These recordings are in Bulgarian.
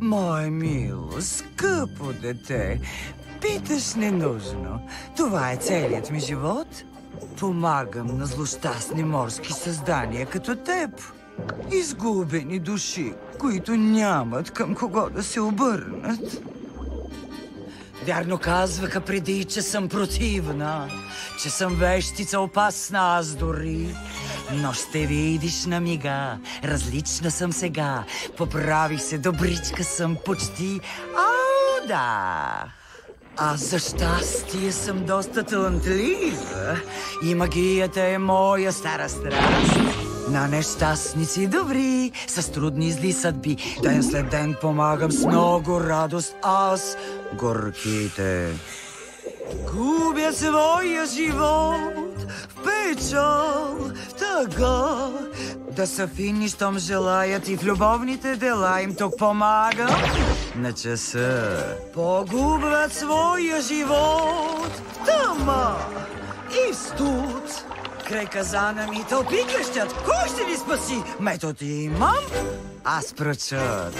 Мое мило, скъпо дете, питаш ненужно. Това е целият ми живот. Помагам на злощастни морски създания като теб. Изгубени души, които нямат към кого да се обърнат. Вярно казваха преди, че съм противна, че съм вещица опасна аз дори. Но ще видиш на мига, различна съм сега. Поправих се, добричка съм почти. Ау, да! Аз за щастие съм доста талантлива и магията е моя стара страст. На нещастници добри, с трудни и зли съдби, ден след ден помагам с много радост аз. Горките губя своя живот в печал, в тъга. Да са фини, щом желаят и в любовните дела им тук помагам. На часа погубват своя живот в тъма и в студ. Край казана ми тълпи крещят. Кой ще ви спаси? Метод имам, аз пръчат.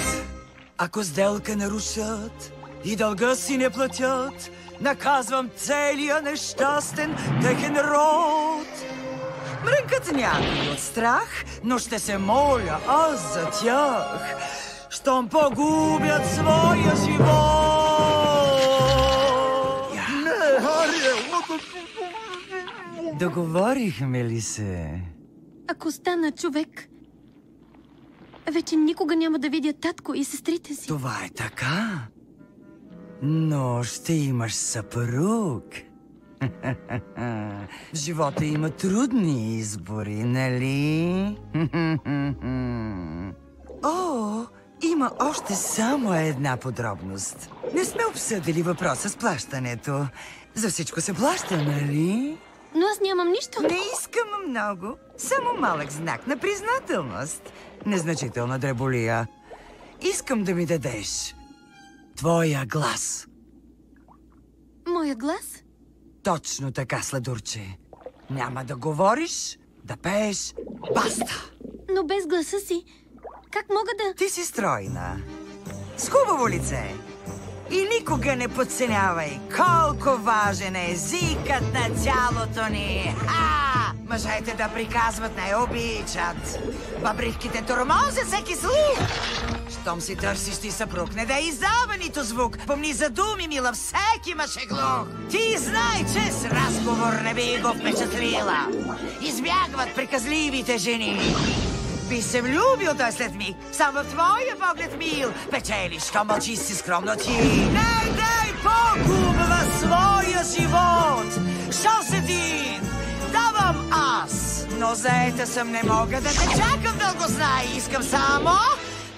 Ако сделка нарушат и дълга си не платят, наказвам целия нещастен техен род. Мрънкат някой от страх, но ще се моля аз за тях, щом погубят своя живот. Не, Ариел! Договорихме ли се? Ако стана човек, вече никога няма да видя татко и сестрите си. Това е така. Но ще имаш съпруг. В живота има трудни избори, нали? О, има още само една подробност. Не сме обсъдили въпроса с плащането. За всичко се плаща, нали? Но аз нямам нищо. Не искам много. Само малък знак на признателност. Незначителна дреболия. Искам да ми дадеш твоя глас. Моя глас? Точно така, сладурче. Няма да говориш, да пееш, баста. Но без гласа си, как мога да... Ти си стройна, с хубаво лице. И никога не подценявай колко важен е езикът на тялото ни. Ха! Мъжете да приказват не обичат. Бабривките тормозят всеки слух. Щом си търсиш ти съпруг, не да издава нито звук. Помни за думи, мила, всеки мъж е глух. Ти знай, че с разговор не би го впечатлила. Избягват приказливите жени. Би се влюбил той след миг, сам в твоя поглед мил. Печелиш, щом мълчи си скромно ти. Не дай погубва своя живот. Шо седи? Давам аз. Но заета съм, не мога да те чакам дълго, знай. Искам само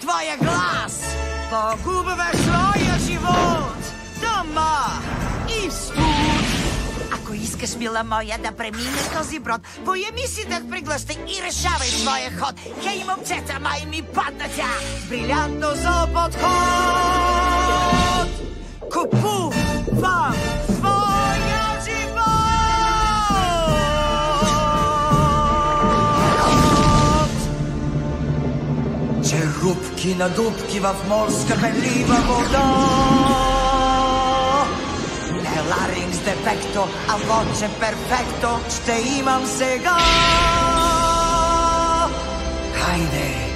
твоя глас. Погубваш своя живот. Дома и в студ. Ако искаш, мила моя, да преминеш този брод, поеми си дъх, приглъщай и решавай своя ход. Хей, момчета, май ми падна тя. Брилянтно за подход. Купувам своя живот. Черупки на дупки в морска пенлива вода. Ларингс дефекто, а воче перфекто ще имам сега. Хайде!